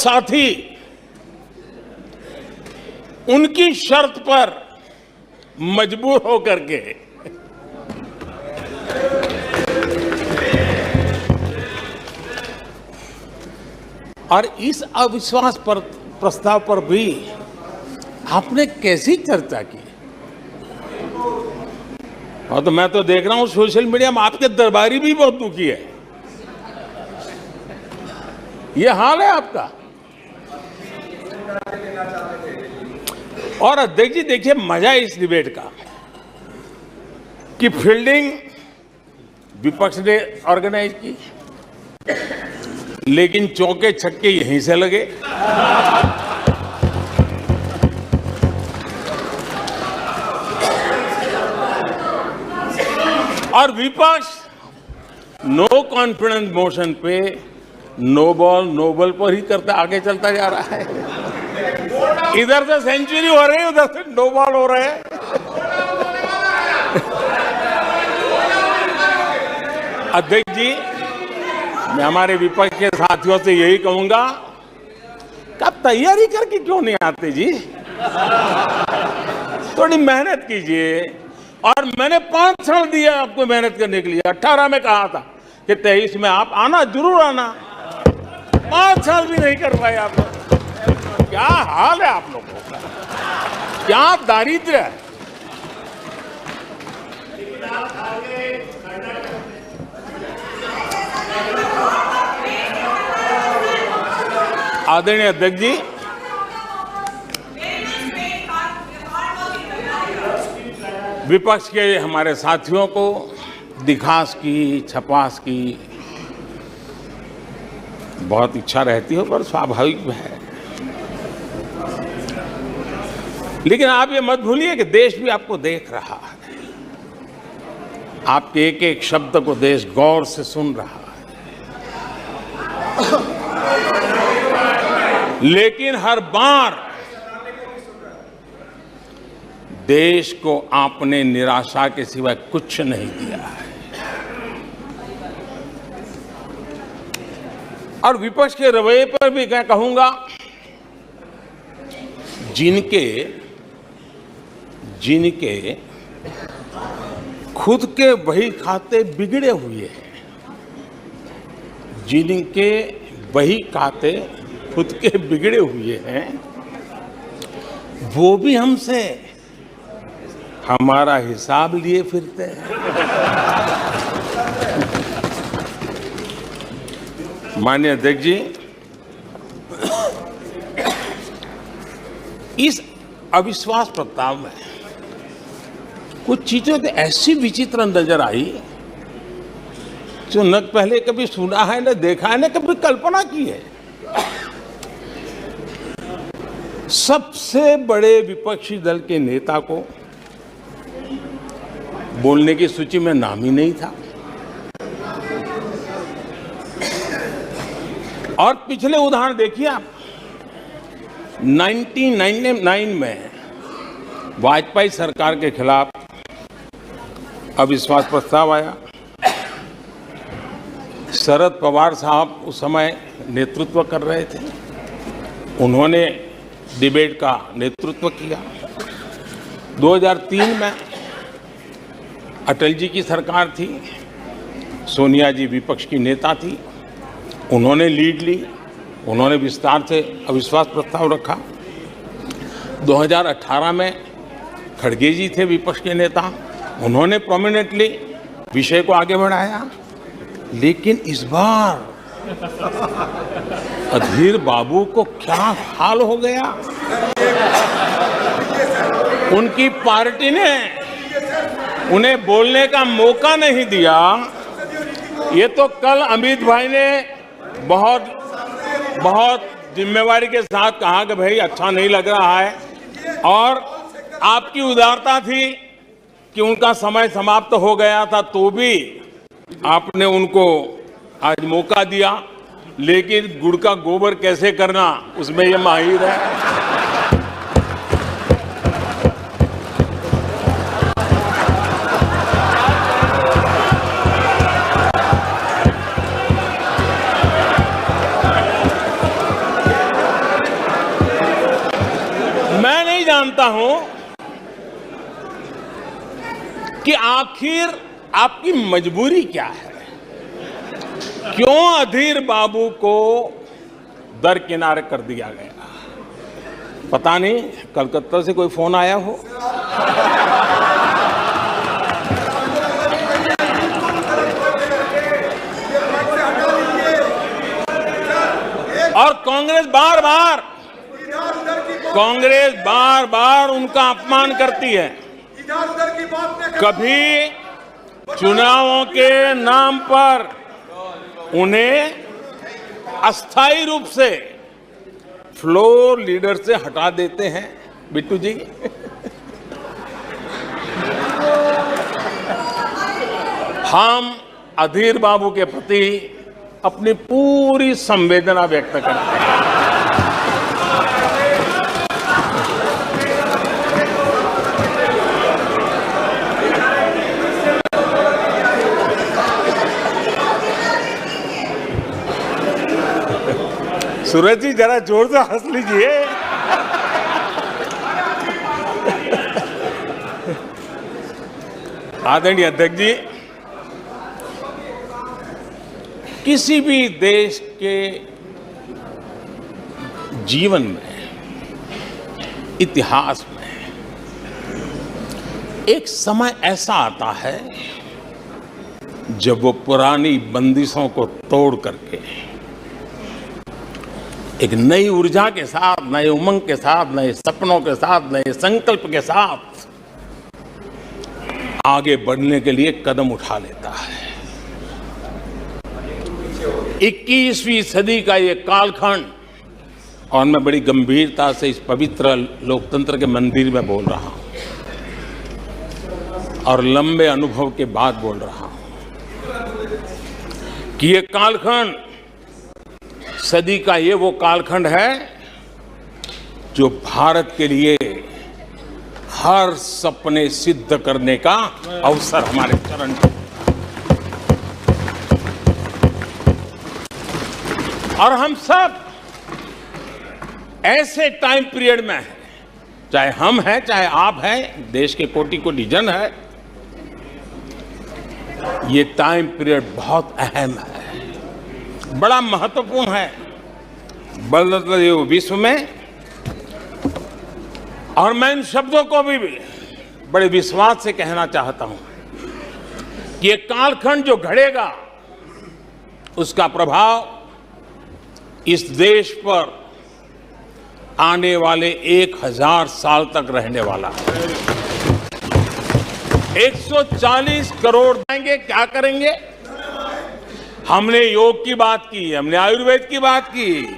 साथी उनकी शर्त पर मजबूर होकर के और इस अविश्वास पर प्रस्ताव पर भी आपने कैसी चर्चा की? और तो मैं तो देख रहा हूं सोशल मीडिया में आपके दरबारी भी बहुत दुखी है। ये हाल है आपका। और अध्यक्ष जी देखिए, मजा है इस डिबेट का कि फील्डिंग विपक्ष ने ऑर्गेनाइज की, लेकिन चौके छक्के यहीं से लगे। और विपक्ष नो कॉन्फिडेंस मोशन पे नो बॉल नो बॉल पर ही करता आगे चलता जा रहा है। इधर से सेंचुरी हो रही है, उधर से नो बॉल हो रहे हैं। अध्यक्ष जी, मैं हमारे विपक्ष के साथियों से यही कहूंगा कि आप तैयारी करके क्यों नहीं आते जी? थोड़ी मेहनत कीजिए। और मैंने 5 साल दिया आपको मेहनत करने के लिए। 18 में कहा था कि 23 में आप आना, जरूर आना। 5 साल भी नहीं कर पाए आप लोग। क्या हाल है आप लोगों का, क्या दारिद्र्य है। आदरणीय अध्यक्ष जी, विपक्ष के हमारे साथियों को दिखास की, छपास की बहुत इच्छा रहती है, पर स्वाभाविक है। लेकिन आप ये मत भूलिए कि देश भी आपको देख रहा है। आपके एक एक शब्द को देश गौर से सुन रहा है। लेकिन हर बार देश को आपने निराशा के सिवाय कुछ नहीं दिया है। और विपक्ष के रवैये पर भी मैं कहूंगा, जिनके खुद के बही खाते बिगड़े हुए हैं, जिनके बही खाते खुद के बिगड़े हुए हैं, वो भी हमसे हमारा हिसाब लिए फिरते हैं। माननीय अध्यक्ष जी, इस अविश्वास प्रस्ताव में कुछ चीजें तो ऐसी विचित्र नजर आई जो न पहले कभी सुना है, न देखा है, न कभी कल्पना की है। सबसे बड़े विपक्षी दल के नेता को बोलने की सूची में नाम ही नहीं था। और पिछले उदाहरण देखिए आप, 1999 में वाजपेयी सरकार के खिलाफ अविश्वास प्रस्ताव आया। शरद पवार साहब उस समय नेतृत्व कर रहे थे, उन्होंने डिबेट का नेतृत्व किया। 2003 में अटल जी की सरकार थी, सोनिया जी विपक्ष की नेता थी, उन्होंने लीड ली, उन्होंने विस्तार से अविश्वास प्रस्ताव रखा। 2018 में खड़गे जी थे विपक्ष के नेता, उन्होंने प्रोमिनेंटली विषय को आगे बढ़ाया। लेकिन इस बार अधीर बाबू को क्या हाल हो गया, उनकी पार्टी ने उन्हें बोलने का मौका नहीं दिया। ये तो कल अमित भाई ने बहुत जिम्मेवारी के साथ कहा कि भाई अच्छा नहीं लग रहा है, और आपकी उदारता थी कि उनका समय समाप्त हो गया था, तो भी आपने उनको आज मौका दिया। लेकिन गुड़ का गोबर कैसे करना, उसमें ये माहिर है। चाहता हूं कि आखिर आपकी मजबूरी क्या है? क्यों अधीर बाबू को दरकिनारे कर दिया गया? पता नहीं कलकत्ता से कोई फोन आया हो। और कांग्रेस बार बार उनका अपमान करती है। कभी चुनावों के नाम पर उन्हें अस्थायी रूप से फ्लोर लीडर से हटा देते हैं। बिट्टू जी, हम अधीर बाबू के प्रति अपनी पूरी संवेदना व्यक्त करते हैं। सूरज जी जरा जोर से हंस लीजिए। आदरणीय अध्यक्ष जी, किसी भी देश के जीवन में, इतिहास में एक समय ऐसा आता है जब वो पुरानी बंदिशों को तोड़ करके एक नई ऊर्जा के साथ, नए उमंग के साथ, नए सपनों के साथ, नए संकल्प के साथ आगे बढ़ने के लिए कदम उठा लेता है। 21वीं सदी का ये कालखंड, और मैं बड़ी गंभीरता से इस पवित्र लोकतंत्र के मंदिर में बोल रहा हूं और लंबे अनुभव के बाद बोल रहा हूं कि ये कालखंड, सदी का ये वो कालखंड है जो भारत के लिए हर सपने सिद्ध करने का अवसर हमारे चरण में। और हम सब ऐसे टाइम पीरियड में हैं, चाहे हम हैं, चाहे आप हैं, देश के कोटि कोटि जन है। ये टाइम पीरियड बहुत अहम है, बड़ा महत्वपूर्ण है बदलते हुए विश्व में। और मैं इन शब्दों को भी बड़े विश्वास से कहना चाहता हूं कि ये कालखंड जो घड़ेगा उसका प्रभाव इस देश पर आने वाले 1000 साल तक रहने वाला है। 140 करोड़ आएंगे, क्या करेंगे? हमने योग की बात की, हमने आयुर्वेद की बात की,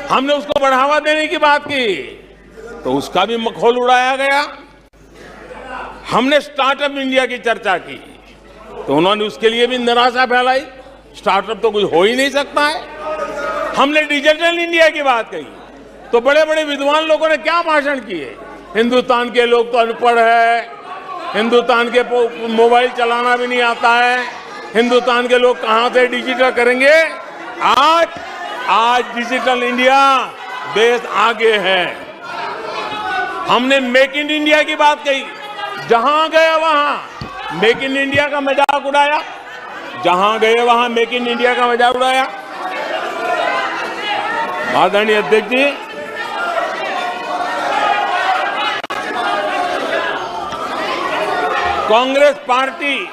हमने उसको बढ़ावा देने की बात की, तो उसका भी मखौल उड़ाया गया। हमने स्टार्टअप इंडिया की चर्चा की तो उन्होंने उसके लिए भी निराशा फैलाई, स्टार्टअप तो कुछ हो ही नहीं सकता है। हमने डिजिटल इंडिया की बात कही तो बड़े बड़े विद्वान लोगों ने क्या भाषण किए, हिंदुस्तान के लोग तो अनपढ़ है, हिंदुस्तान के मोबाइल चलाना भी नहीं आता है, हिंदुस्तान के लोग कहां से डिजिटल करेंगे। आज डिजिटल इंडिया देश आगे है। हमने मेक इन इंडिया की बात कही, जहां गए वहां मेक इन इंडिया का मजाक उड़ाया, जहां गए वहां मेक इन इंडिया का मजाक उड़ाया। आदरणीय अध्यक्ष जी, कांग्रेस पार्टी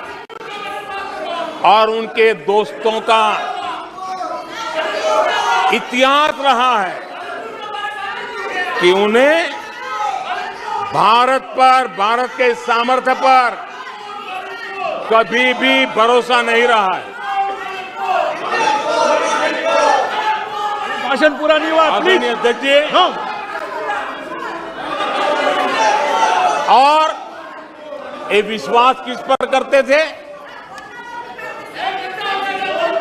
और उनके दोस्तों का इतिहास रहा है कि उन्हें भारत पर, भारत के सामर्थ्य पर कभी भी भरोसा नहीं रहा है। भाषण पूरा नहीं हुआ, आदरणीय अध्यक्ष जी, और ये विश्वास किस पर करते थे?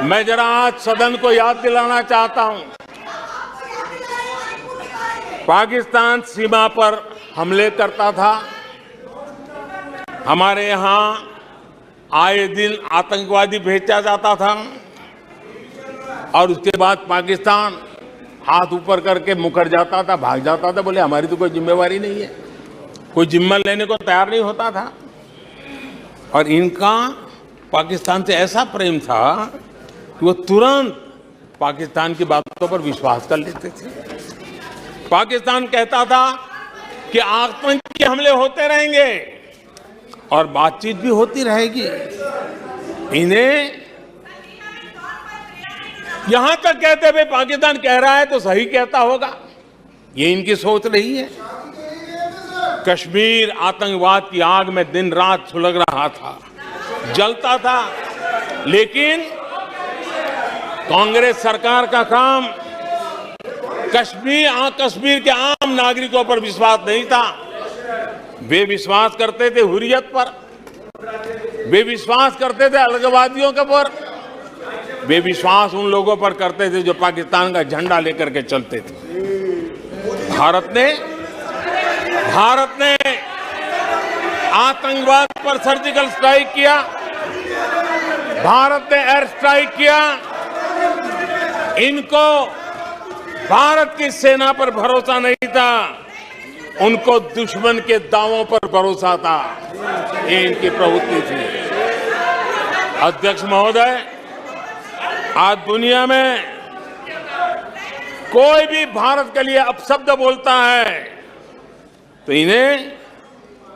मैं जरा आज सदन को याद दिलाना चाहता हूं। पाकिस्तान सीमा पर हमले करता था, हमारे यहां आए दिन आतंकवादी भेजा जाता था, और उसके बाद पाकिस्तान हाथ ऊपर करके मुकर जाता था, भाग जाता था, बोले हमारी तो कोई जिम्मेवारी नहीं है। कोई जिम्मा लेने को तैयार नहीं होता था। और इनका पाकिस्तान से ऐसा प्रेम था कि वो तुरंत पाकिस्तान की बातों पर विश्वास कर लेते थे। पाकिस्तान कहता था कि आतंकी हमले होते रहेंगे और बातचीत भी होती रहेगी। इन्हें यहां तक कहते हुए पाकिस्तान कह रहा है तो सही कहता होगा, ये इनकी सोच रही है। कश्मीर आतंकवाद की आग में दिन रात सुलग रहा था, जलता था, लेकिन कांग्रेस सरकार का काम कश्मीर के आम नागरिकों पर विश्वास नहीं था। वे विश्वास करते थे हुर्रियत पर, वे विश्वास करते थे अलगाववादियों के पर, वे विश्वास उन लोगों पर करते थे जो पाकिस्तान का झंडा लेकर के चलते थे। भारत ने आतंकवाद पर सर्जिकल स्ट्राइक किया, भारत ने एयर स्ट्राइक किया। इनको भारत की सेना पर भरोसा नहीं था, उनको दुश्मन के दावों पर भरोसा था। ये इनकी प्रवृत्ति थी। अध्यक्ष महोदय, आज दुनिया में कोई भी भारत के लिए अपशब्द बोलता है तो इन्हें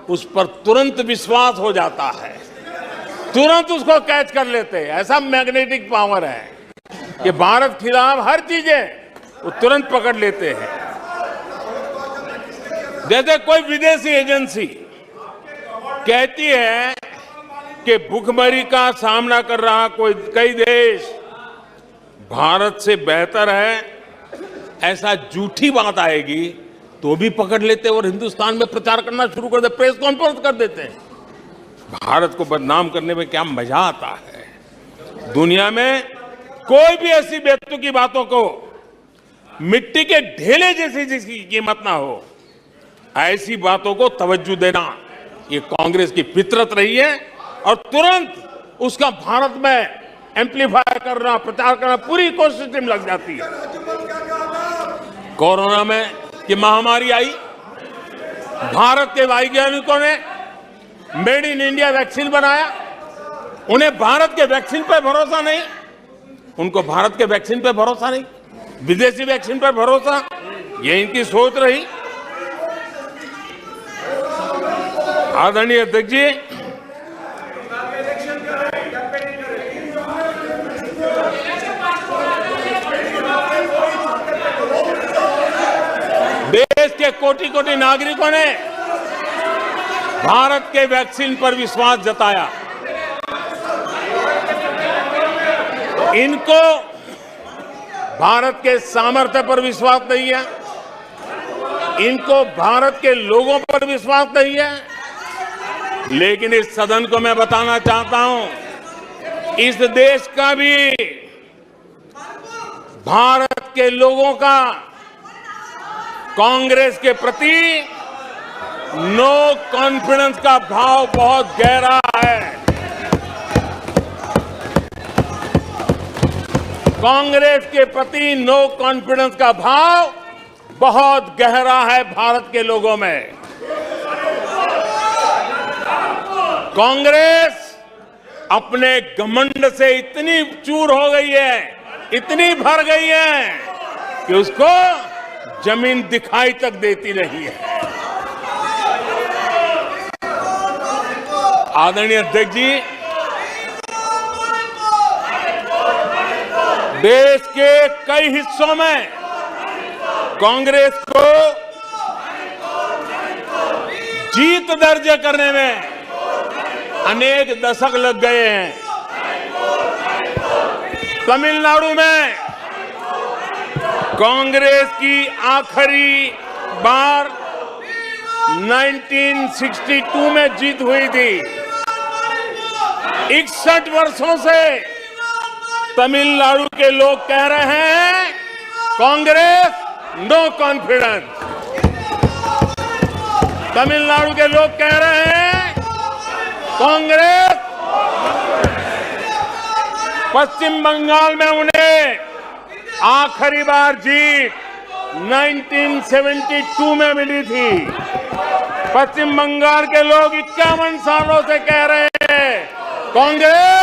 उस पर तुरंत विश्वास हो जाता है, तुरंत उसको कैच कर लेते हैं। ऐसा मैग्नेटिक पावर है कि भारत खिलाफ हर चीजें वो तुरंत पकड़ लेते हैं। जैसे कोई विदेशी एजेंसी कहती है कि भूखमरी का सामना कर रहा कई देश भारत से बेहतर है, ऐसा झूठी बात आएगी तो भी पकड़ लेते और हिंदुस्तान में प्रचार करना शुरू कर देते, प्रेस कॉन्फ्रेंस कर देते हैं। भारत को बदनाम करने में क्या मजा आता है। दुनिया में कोई भी ऐसी व्यक्ति की बातों को मिट्टी के ढेले जैसी जिसकी कीमत ना हो, ऐसी बातों को तवज्जो देना ये कांग्रेस की फितरत रही है। और तुरंत उसका भारत में एम्पलीफाई करना, प्रचार करना, पूरी कोशिश टीम लग जाती है। कोरोना में की महामारी आई, भारत के वैज्ञानिकों ने मेड इन इंडिया वैक्सीन बनाया। उन्हें भारत के वैक्सीन पर भरोसा नहीं, उनको भारत के वैक्सीन पर भरोसा नहीं, विदेशी वैक्सीन पर भरोसा, ये इनकी सोच रही। आदरणीय अध्यक्ष जी, देश के कोटि कोटि नागरिकों ने भारत के वैक्सीन पर विश्वास जताया। इनको भारत के सामर्थ्य पर विश्वास नहीं है, इनको भारत के लोगों पर विश्वास नहीं है। लेकिन इस सदन को मैं बताना चाहता हूं, इस देश का भी, भारत के लोगों का कांग्रेस के प्रति नो कॉन्फिडेंस का भाव बहुत गहरा है। कांग्रेस के प्रति नो कॉन्फिडेंस का भाव बहुत गहरा है भारत के लोगों में। कांग्रेस अपने घमंड से इतनी चूर हो गई है, इतनी भर गई है कि उसको जमीन दिखाई तक देती नहीं है। आदरणीय अध्यक्ष जी, देश के कई हिस्सों में कांग्रेस को जीत दर्ज करने में अनेक दशक लग गए हैं। तमिलनाडु में कांग्रेस की आखिरी बार 1962 में जीत हुई थी। 61 वर्षों से तमिलनाडु के लोग कह रहे हैं कांग्रेस नो कॉन्फिडेंस। तमिलनाडु के लोग कह रहे हैं कांग्रेस। पश्चिम बंगाल में उन्हें आखिरी बार जीत 1972 में मिली थी। पश्चिम बंगाल के लोग 51 सालों से कह रहे हैं कांग्रेस